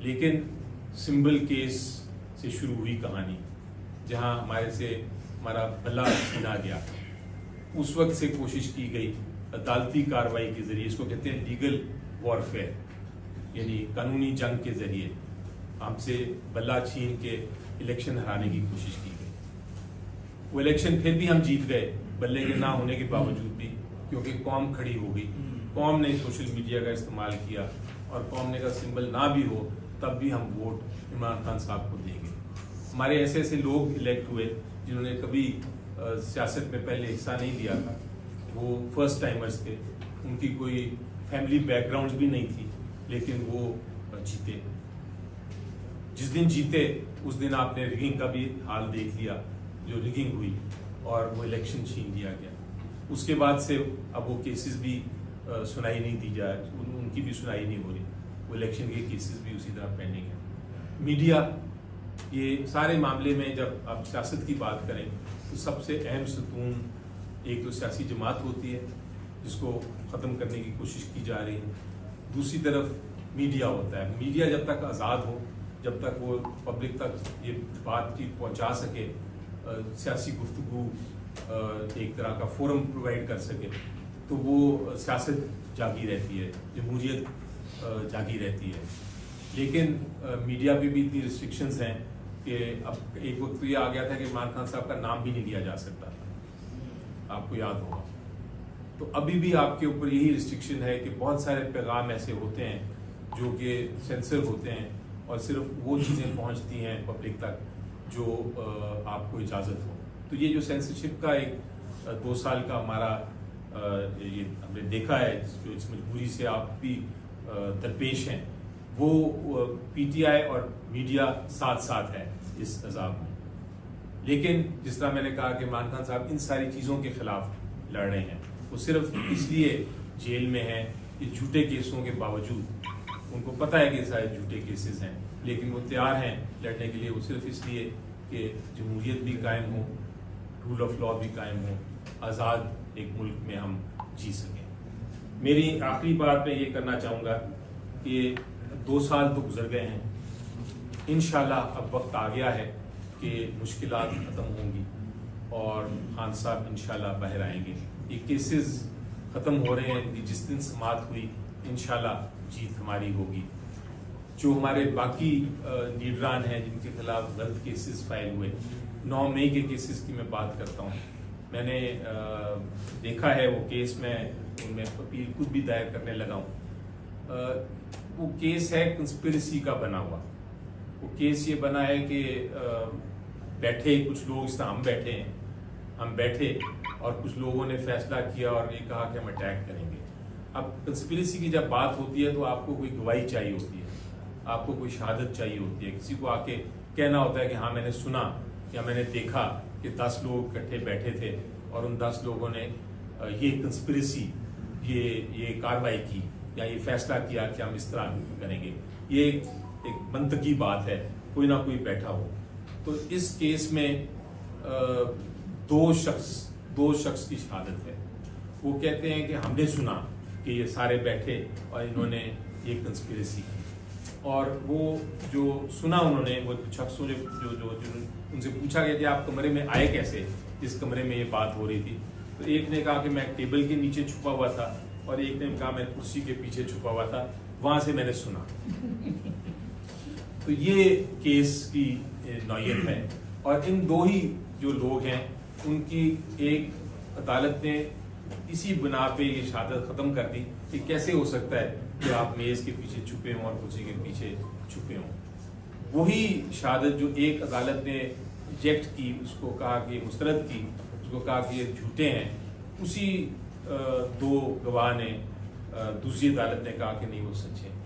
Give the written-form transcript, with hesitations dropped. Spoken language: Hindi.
लेकिन सिंबल केस से शुरू हुई कहानी, जहां हमारा भला छीना गया। उस वक्त से कोशिश की गई अदालती कार्रवाई के जरिए, इसको कहते हैं लीगल वॉरफेयर, यानी कानूनी जंग के जरिए हमसे बल्ला छीन के इलेक्शन हराने की कोशिश की गई। वो इलेक्शन फिर भी हम जीत गए, बल्ले के ना होने के बावजूद भी, क्योंकि कौम खड़ी हो गई। कौम ने सोशल मीडिया का इस्तेमाल किया और कौम ने कहा सिंबल ना भी हो तब भी हम वोट इमरान खान साहब को देंगे। हमारे ऐसे ऐसे लोग इलेक्ट हुए जिन्होंने कभी सियासत में पहले हिस्सा नहीं लिया था, वो फर्स्ट टाइमर्स थे, उनकी कोई फैमिली बैकग्राउंड भी नहीं थी, लेकिन वो जीते। जिस दिन जीते उस दिन आपने रिगिंग का भी हाल देख लिया, जो रिगिंग हुई और वो इलेक्शन छीन लिया गया। उसके बाद से अब वो केसेस भी सुनाई नहीं दी जा रही, उनकी भी सुनाई नहीं हो रही, वो इलेक्शन के केसेस भी उसी तरह पेंडिंग है। मीडिया, ये सारे मामले में जब आप सियासत की बात करें तो सबसे अहम सतून एक तो सियासी जमात होती है जिसको ख़त्म करने की कोशिश की जा रही है, दूसरी तरफ मीडिया होता है। मीडिया जब तक आज़ाद हो, जब तक वो पब्लिक तक ये बातचीत पहुंचा सके, सियासी गुफ्तगू एक तरह का फोरम प्रोवाइड कर सके, तो वो सियासत जागी रहती है, जमहूरियत जागी रहती है। लेकिन मीडिया पे भी इतनी रिस्ट्रिक्शंस हैं कि अब एक वक्त तो ये आ गया था कि इमरान खान साहब का नाम भी नहीं लिया जा सकता था, आपको याद होगा। तो अभी भी आपके ऊपर यही रिस्ट्रिक्शन है कि बहुत सारे पैगाम ऐसे होते हैं जो कि सेंसर होते हैं और सिर्फ वो चीज़ें पहुंचती हैं पब्लिक तक जो आपको इजाज़त हो। तो ये जो सेंसरशिप का एक 2 साल का हमारा ये हमने देखा है, जो इस मजबूरी से आप भी दरपेश हैं, वो पीटीआई और मीडिया साथ साथ है इस अजाब में। लेकिन जिस तरह मैंने कहा कि इमरान खान साहब इन सारी चीज़ों के खिलाफ लड़ रहे हैं, वो सिर्फ इसलिए जेल में हैं कि झूठे केसों के बावजूद, उनको पता है कि सारे झूठे केसेस हैं, लेकिन वो तैयार हैं लड़ने के लिए। वो सिर्फ इसलिए कि जमहूरियत भी कायम हो, रूल ऑफ लॉ भी कायम हो, आज़ाद एक मुल्क में हम जी सकें। मेरी आखिरी बात मैं ये करना चाहूँगा कि 2 साल तो गुजर गए हैं, इंशाल्लाह अब वक्त आ गया है कि मुश्किलात ख़त्म होंगी और खान साहब इंशाल्लाह बाहर आएंगे। ये केसेस ख़त्म हो रहे हैं, जिस दिन समाअत हुई इंशाल्लाह जीत हमारी होगी। जो हमारे बाकी लीडरान हैं जिनके खिलाफ गलत केसेस फाइल हुए, 9 मई के केसेस की मैं बात करता हूँ। मैंने देखा है वो केस, में उनमें अपील खुद भी दायर करने लगा हूँ। वो केस है कंस्पिरेसी का बना हुआ। वो केस ये बना है कि बैठे कुछ लोग, इस तरह हम बैठे और कुछ लोगों ने फैसला किया और ये कहा कि हम अटैक करेंगे। अब कंस्पिरेसी की जब बात होती है तो आपको कोई गवाही चाहिए होती है, आपको कोई शहादत चाहिए होती है, किसी को आके कहना होता है कि हाँ मैंने सुना या मैंने देखा कि 10 लोग इकट्ठे बैठे थे और उन 10 लोगों ने ये कंस्पिरेसी, ये कार्रवाई की या ये फैसला किया कि हम इस तरह करेंगे। ये एक मंतकी बात है, कोई ना कोई बैठा हो। तो इस केस में 2 शख्स की शहादत है। वो कहते हैं कि हमने सुना कि ये सारे बैठे और इन्होंने ये कंस्पिरेसी की, और वो जो सुना उन्होंने, वो शख्सों जो उनसे पूछा गया कि आप कमरे में आए कैसे, जिस कमरे में ये बात हो रही थी। तो एक ने कहा कि मैं टेबल के नीचे छुपा हुआ था और एक ने कहा मैं कुर्सी के पीछे छुपा हुआ था, वहां से मैंने सुना। तो ये केस की नौयत है और इन 2 ही जो लोग हैं उनकी एक अदालत ने इसी बिना पे ये शहादत खत्म कर दी कि कैसे हो सकता है कि आप मेज के पीछे छुपे हों और कुर्सी के पीछे छुपे हों। वही शहादत जो एक अदालत ने रिजेक्ट की, उसको कहा कि मुस्तरद की, उसको कहा कि ये झूठे हैं, उसी 2 गवाह ने दूसरी अदालत ने कहा कि नहीं वो सच्चे हैं।